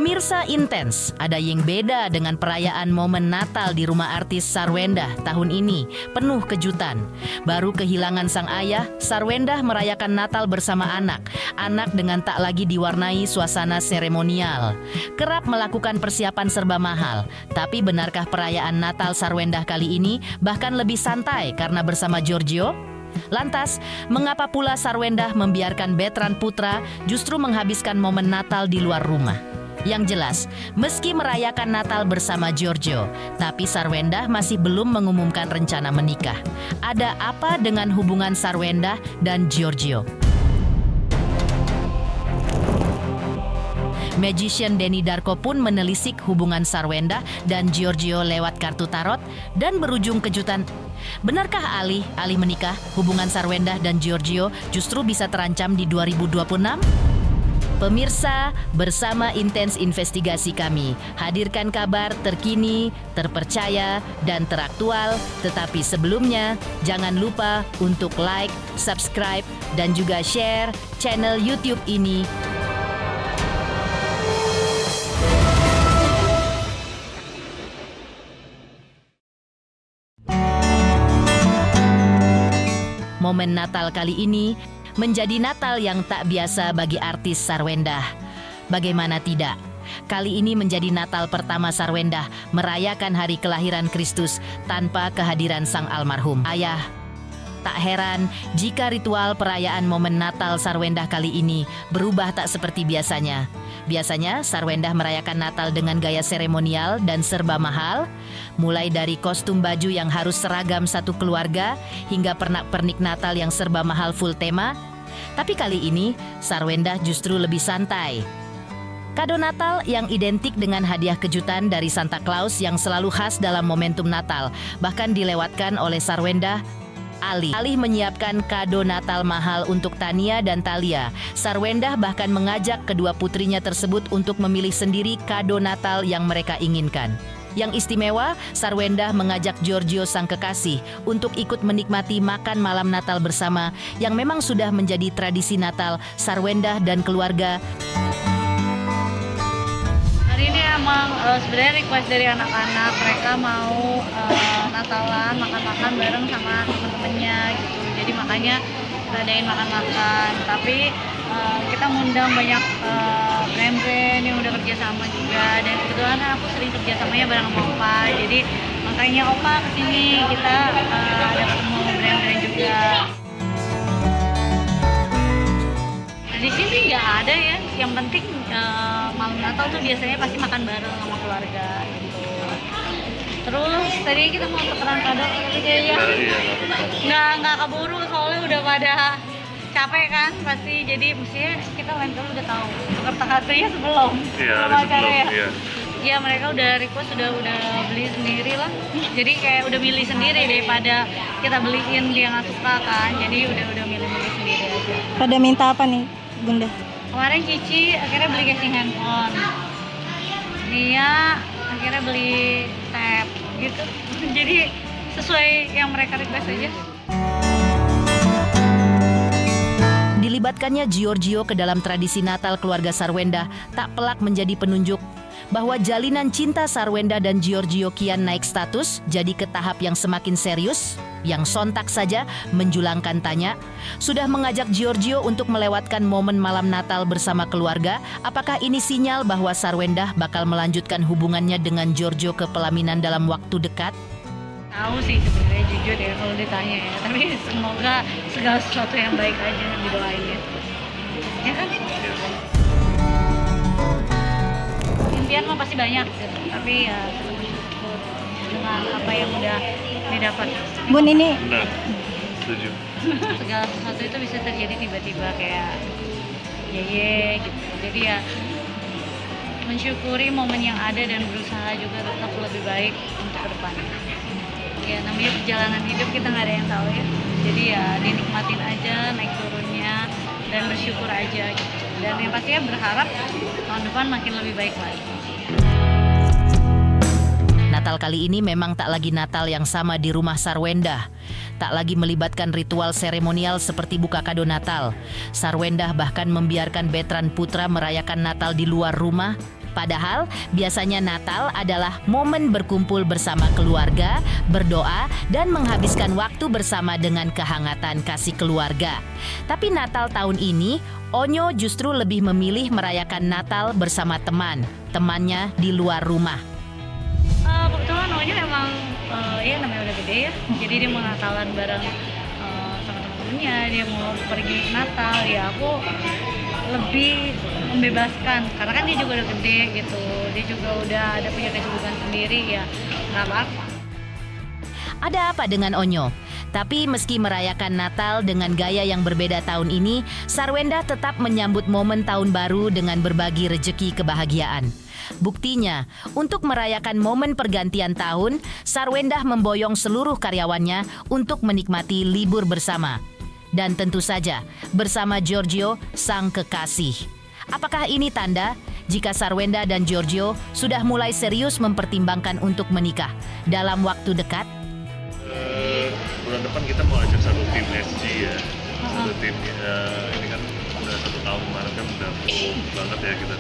Pemirsa Intens, ada yang beda dengan perayaan momen Natal di rumah artis Sarwendah tahun ini, penuh kejutan. Baru kehilangan sang ayah, Sarwendah merayakan Natal bersama anak dengan tak lagi diwarnai suasana seremonial. Kerap melakukan persiapan serba mahal, tapi benarkah perayaan Natal Sarwendah kali ini bahkan lebih santai karena bersama Giorgio? Lantas, mengapa pula Sarwendah membiarkan Betran Putra justru menghabiskan momen Natal di luar rumah? Yang jelas, meski merayakan Natal bersama Giorgio, tapi Sarwendah masih belum mengumumkan rencana menikah. Ada apa dengan hubungan Sarwendah dan Giorgio? Magician Denny Darko pun menelisik hubungan Sarwendah dan Giorgio lewat kartu tarot dan berujung kejutan. Benarkah alih menikah, hubungan Sarwendah dan Giorgio justru bisa terancam di 2026? Pemirsa, bersama Intens Investigasi kami hadirkan kabar terkini, terpercaya, dan teraktual. Tetapi sebelumnya, jangan lupa untuk like, subscribe, dan juga share channel YouTube ini. Momen Natal kali ini menjadi Natal yang tak biasa bagi artis Sarwendah. Bagaimana tidak? Kali ini menjadi Natal pertama Sarwendah merayakan hari kelahiran Kristus tanpa kehadiran sang almarhum ayah. Tak heran jika ritual perayaan momen Natal Sarwendah kali ini berubah tak seperti biasanya. Biasanya Sarwendah merayakan Natal dengan gaya seremonial dan serba mahal, mulai dari kostum baju yang harus seragam satu keluarga hingga pernak-pernik Natal yang serba mahal full tema. Tapi kali ini Sarwendah justru lebih santai. Kado Natal yang identik dengan hadiah kejutan dari Santa Claus yang selalu khas dalam momentum Natal bahkan dilewatkan oleh Sarwendah. Alih menyiapkan kado Natal mahal untuk Tania dan Thalia, Sarwendah bahkan mengajak kedua putrinya tersebut untuk memilih sendiri kado Natal yang mereka inginkan. Yang istimewa, Sarwendah mengajak Giorgio sang kekasih untuk ikut menikmati makan malam Natal bersama yang memang sudah menjadi tradisi Natal Sarwendah dan keluarga. Hari ini emang sebenarnya request dari anak-anak, mereka mau Natalan makan-makan bareng sama temen-temennya gitu. Jadi makanya kita adain makan-makan. Tapi kita ngundang banyak brand-brand yang udah kerja sama juga. Dan kebetulan kan aku sering kerja samanya bareng sama Opa. Jadi makanya Opa kesini, kita ada ketemu brand-brand juga. Nah di sini nggak ada ya. Yang penting malam Natal tuh biasanya pasti makan bareng sama keluarga gitu. Terus tadi kita mau tukeran kado tapi kayaknya nggak keburu soalnya udah pada capek kan pasti, jadi mestinya kita lain kali udah tahu tukar kartunya sebelum acaranya. Iya mereka udah request udah beli sendiri lah, jadi kayak udah milih sendiri daripada kita beliin dia nggak suka kan, jadi udah milih sendiri aja. Pada minta apa nih Bunda? Kemarin Cici akhirnya beli casing handphone, Nia akhirnya beli tab gitu. Jadi sesuai yang mereka request aja. Dilibatkannya Giorgio ke dalam tradisi Natal keluarga Sarwendah tak pelak menjadi penunjuk bahwa jalinan cinta Sarwendah dan Giorgio kian naik status jadi ke tahap yang semakin serius. Yang sontak saja menjulangkan tanya, sudah mengajak Giorgio untuk melewatkan momen malam Natal bersama keluarga. Apakah ini sinyal bahwa Sarwendah bakal melanjutkan hubungannya dengan Giorgio ke pelaminan dalam waktu dekat? Tahu sih sebenarnya jujur ya kalau ditanya ya, tapi semoga segala sesuatu yang baik aja didoain ya kan? Impian mah pasti banyak gitu, tapi ya bersyukur dengan apa yang udah didapat. Bun ini Benar, setuju. Segala sesuatu itu bisa terjadi tiba-tiba kayak gitu. Jadi ya mensyukuri momen yang ada dan berusaha juga tetap lebih baik untuk kedepannya. Ya namanya perjalanan hidup kita nggak ada yang tahu ya. Jadi ya dinikmatin aja naik turunnya dan bersyukur aja gitu. Dan yang pastinya berharap tahun depan makin lebih baik lagi. Natal kali ini memang tak lagi Natal yang sama di rumah Sarwendah. Tak lagi melibatkan ritual seremonial seperti buka kado Natal. Sarwendah bahkan membiarkan Betran Putra merayakan Natal di luar rumah. Padahal biasanya Natal adalah momen berkumpul bersama keluarga, berdoa, dan menghabiskan waktu bersama dengan kehangatan kasih keluarga. Tapi Natal tahun ini, Onyo justru lebih memilih merayakan Natal bersama temannya di luar rumah. Kebetulan Onyo emang ya namanya udah gede ya, jadi dia mau Natalan bareng sama temen-temennya, dia mau pergi Natal, ya aku lebih membebaskan karena kan dia juga udah gede gitu, dia juga udah ada punya kesibukan sendiri, ya nggak apa-apa. Ada apa dengan Onyo? Tapi meski merayakan Natal dengan gaya yang berbeda tahun ini, Sarwenda tetap menyambut momen tahun baru dengan berbagi rejeki kebahagiaan. Buktinya, untuk merayakan momen pergantian tahun, Sarwenda memboyong seluruh karyawannya untuk menikmati libur bersama. Dan tentu saja, bersama Giorgio, sang kekasih. Apakah ini tanda jika Sarwenda dan Giorgio sudah mulai serius mempertimbangkan untuk menikah dalam waktu dekat? Bulan depan kita mau ajak satu tim SG ya, satu tim ini kan udah 1 tahun kemarin kan udah full banget ya kita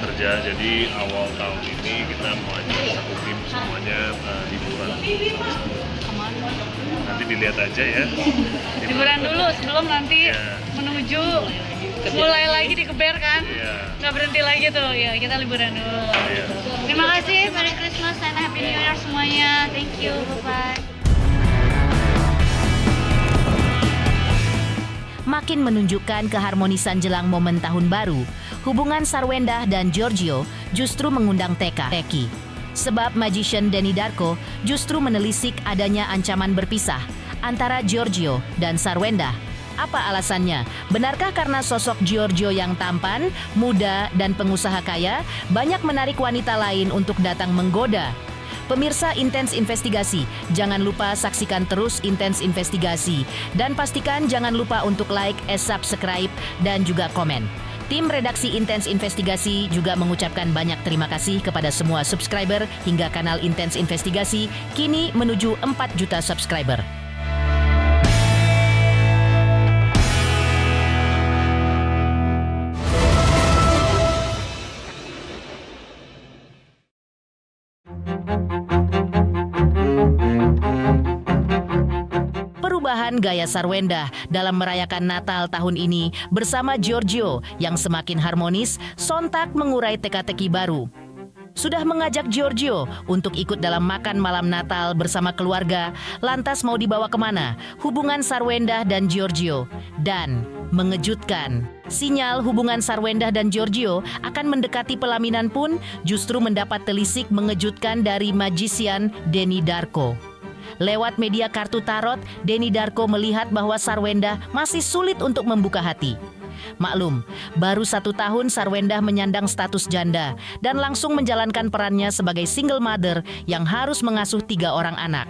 kerja. Jadi awal tahun ini kita mau ajak satu tim semuanya liburan. Nanti dilihat aja ya. Liburan dulu sebelum nanti menuju mulai lagi dikeber kan, nggak berhenti lagi tuh, ya kita liburan dulu. Terima kasih, Merry Christmas and Happy New Year semuanya, thank you, bye-bye. Makin menunjukkan keharmonisan jelang momen tahun baru, hubungan Sarwenda dan Giorgio justru mengundang teka-teki. Sebab magician Denny Darko justru menelisik adanya ancaman berpisah antara Giorgio dan Sarwenda. Apa alasannya? Benarkah karena sosok Giorgio yang tampan, muda, dan pengusaha kaya banyak menarik wanita lain untuk datang menggoda? Pemirsa Intens Investigasi, jangan lupa saksikan terus Intens Investigasi. Dan pastikan jangan lupa untuk like, subscribe, dan juga komen. Tim redaksi Intens Investigasi juga mengucapkan banyak terima kasih kepada semua subscriber hingga kanal Intens Investigasi kini menuju 4 juta subscriber. Perubahan gaya Sarwenda dalam merayakan Natal tahun ini bersama Giorgio yang semakin harmonis sontak mengurai teka-teki baru. Sudah mengajak Giorgio untuk ikut dalam makan malam Natal bersama keluarga, lantas mau dibawa kemana? Hubungan Sarwenda dan Giorgio. Dan mengejutkan, sinyal hubungan Sarwenda dan Giorgio akan mendekati pelaminan pun justru mendapat telisik mengejutkan dari magician Denny Darko. Lewat media kartu tarot, Denny Darko melihat bahwa Sarwenda masih sulit untuk membuka hati. Maklum, baru 1 tahun Sarwenda menyandang status janda dan langsung menjalankan perannya sebagai single mother yang harus mengasuh 3 orang anak.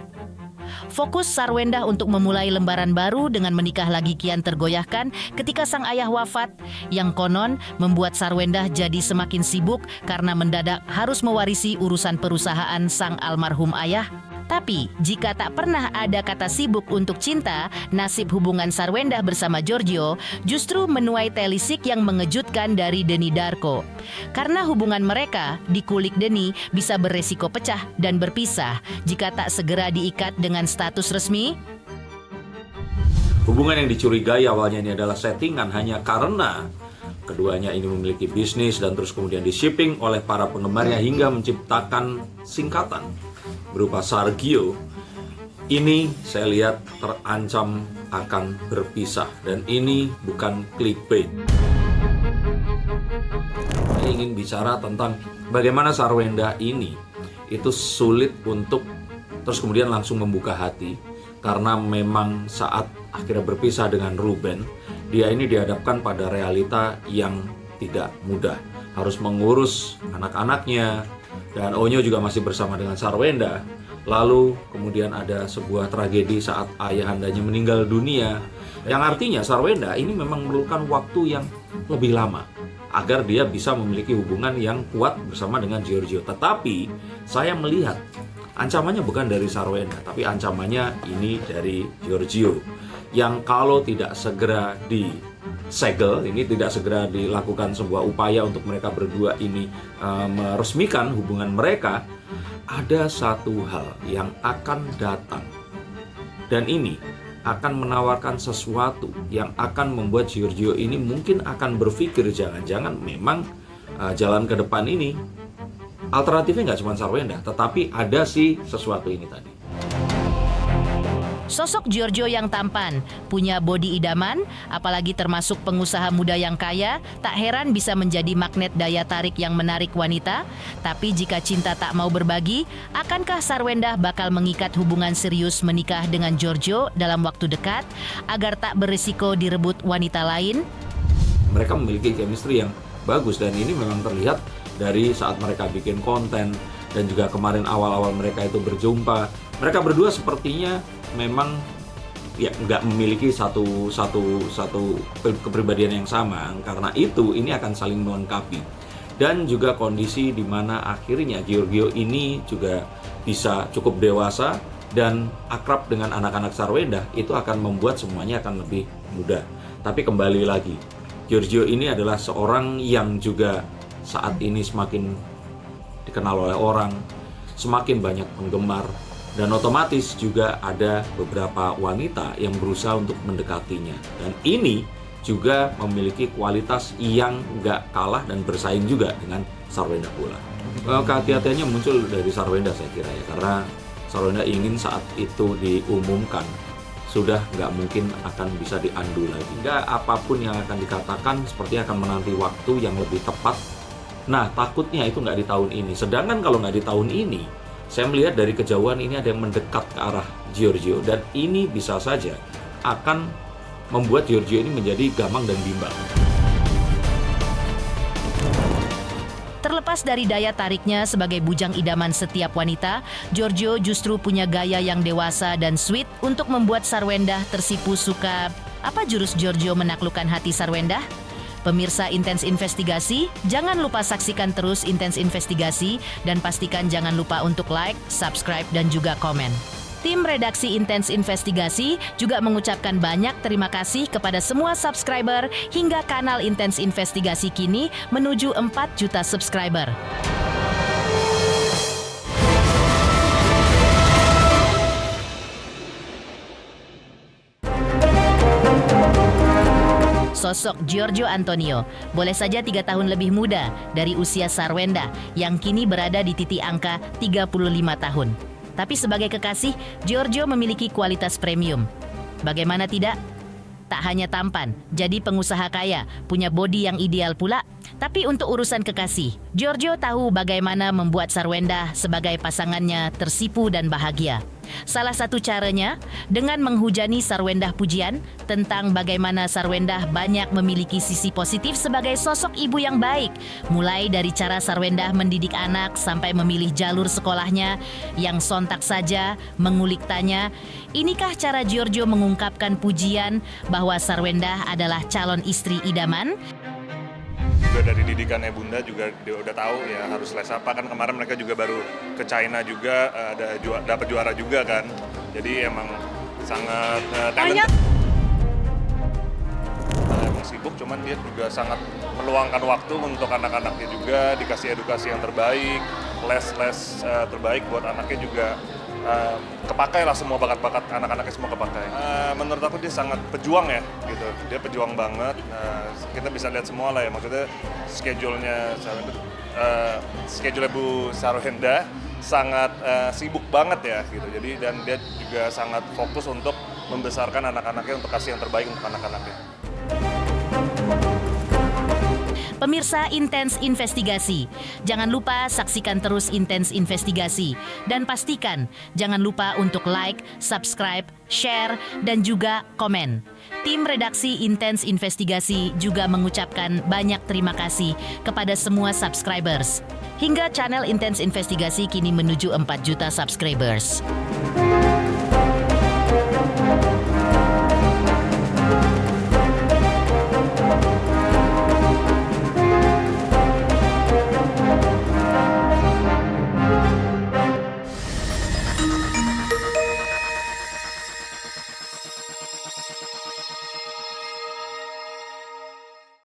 Fokus Sarwenda untuk memulai lembaran baru dengan menikah lagi kian tergoyahkan ketika sang ayah wafat, yang konon membuat Sarwenda jadi semakin sibuk karena mendadak harus mewarisi urusan perusahaan sang almarhum ayah. Tapi, jika tak pernah ada kata sibuk untuk cinta, nasib hubungan Sarwenda bersama Giorgio justru menuai telisik yang mengejutkan dari Denny Darko. Karena hubungan mereka, dikulik Denny, bisa beresiko pecah dan berpisah jika tak segera diikat dengan status resmi. Hubungan yang dicurigai awalnya ini adalah settingan hanya karena keduanya ini memiliki bisnis dan terus kemudian di-shipping oleh para penggemarnya hingga menciptakan singkatan berupa Sargio. Ini saya lihat terancam akan berpisah dan ini bukan clickbait. Saya ingin bicara tentang bagaimana Sarwenda ini itu sulit untuk terus kemudian langsung membuka hati karena memang saat akhirnya berpisah dengan Ruben, dia ini dihadapkan pada realita yang tidak mudah. Harus mengurus anak-anaknya, dan Onyo juga masih bersama dengan Sarwenda. Lalu kemudian ada sebuah tragedi saat ayahandanya meninggal dunia, yang artinya Sarwenda ini memang memerlukan waktu yang lebih lama agar dia bisa memiliki hubungan yang kuat bersama dengan Giorgio. Tetapi saya melihat ancamannya bukan dari Sarwenda, tapi ancamannya ini dari Giorgio, yang kalau tidak segera segel, ini tidak segera dilakukan sebuah upaya untuk mereka berdua ini meresmikan hubungan mereka, ada satu hal yang akan datang. Dan ini akan menawarkan sesuatu yang akan membuat Giorgio ini mungkin akan berpikir jangan-jangan memang jalan ke depan ini alternatifnya nggak cuma Sarwenda, tetapi ada sih sesuatu ini tadi. Sosok Giorgio yang tampan, punya bodi idaman, apalagi termasuk pengusaha muda yang kaya, tak heran bisa menjadi magnet daya tarik yang menarik wanita. Tapi jika cinta tak mau berbagi, akankah Sarwenda bakal mengikat hubungan serius menikah dengan Giorgio dalam waktu dekat agar tak berisiko direbut wanita lain? Mereka memiliki chemistry yang bagus dan ini memang terlihat dari saat mereka bikin konten dan juga kemarin awal-awal mereka itu berjumpa. Mereka berdua sepertinya memang ya nggak memiliki satu kepribadian yang sama. Karena itu ini akan saling melengkapi. Dan juga kondisi di mana akhirnya Giorgio ini juga bisa cukup dewasa dan akrab dengan anak-anak Sarwenda, itu akan membuat semuanya akan lebih mudah. Tapi kembali lagi, Giorgio ini adalah seorang yang juga saat ini semakin dikenal oleh orang, semakin banyak penggemar, dan otomatis juga ada beberapa wanita yang berusaha untuk mendekatinya. Dan ini juga memiliki kualitas yang nggak kalah dan bersaing juga dengan Sarwenda pula. Kehati-hatiannya muncul dari Sarwenda saya kira ya, karena Sarwenda ingin saat itu diumumkan sudah nggak mungkin akan bisa diandu lagi. Nggak apapun yang akan dikatakan sepertinya akan menanti waktu yang lebih tepat. Nah, takutnya itu nggak di tahun ini. Sedangkan kalau nggak di tahun ini, saya melihat dari kejauhan ini ada yang mendekat ke arah Giorgio. Dan ini bisa saja akan membuat Giorgio ini menjadi gamang dan bimbang. Terlepas dari daya tariknya sebagai bujang idaman setiap wanita, Giorgio justru punya gaya yang dewasa dan sweet untuk membuat Sarwenda tersipu suka. Apa jurus Giorgio menaklukkan hati Sarwenda? Pemirsa Intens Investigasi, jangan lupa saksikan terus Intens Investigasi dan pastikan jangan lupa untuk like, subscribe, dan juga komen. Tim redaksi Intens Investigasi juga mengucapkan banyak terima kasih kepada semua subscriber hingga kanal Intens Investigasi kini menuju 4 juta subscriber. Sosok Giorgio Antonio boleh saja 3 tahun lebih muda dari usia Sarwenda yang kini berada di titik angka 35 tahun. Tapi sebagai kekasih, Giorgio memiliki kualitas premium. Bagaimana tidak? Tak hanya tampan, jadi pengusaha kaya, punya bodi yang ideal pula. Tapi untuk urusan kekasih, Giorgio tahu bagaimana membuat Sarwenda sebagai pasangannya tersipu dan bahagia. Salah satu caranya dengan menghujani Sarwenda pujian tentang bagaimana Sarwenda banyak memiliki sisi positif sebagai sosok ibu yang baik. Mulai dari cara Sarwenda mendidik anak sampai memilih jalur sekolahnya yang sontak saja mengulik tanya. Inikah cara Giorgio mengungkapkan pujian bahwa Sarwenda adalah calon istri idaman? Juga dari didikannya Bunda juga dia udah tahu ya harus les apa, kan kemarin mereka juga baru ke China juga dapat juara juga kan, jadi emang sangat talented. Emang sibuk, cuman dia juga sangat meluangkan waktu untuk anak-anaknya juga, dikasih edukasi yang terbaik, les terbaik buat anaknya juga. Kepakai lah semua bakat-bakat anak-anaknya, semua kepakai. Menurut aku dia sangat pejuang ya gitu, dia pejuang banget. Kita bisa lihat semua lah ya, maksudnya schedule-nya Bu Sarwenda sangat sibuk banget ya gitu. Jadi dan dia juga sangat fokus untuk membesarkan anak-anaknya, untuk kasih yang terbaik untuk anak-anaknya. Pemirsa Intens Investigasi, jangan lupa saksikan terus Intens Investigasi dan pastikan jangan lupa untuk like, subscribe, share, dan juga komen. Tim redaksi Intens Investigasi juga mengucapkan banyak terima kasih kepada semua subscribers. Hingga channel Intens Investigasi kini menuju 4 juta subscribers.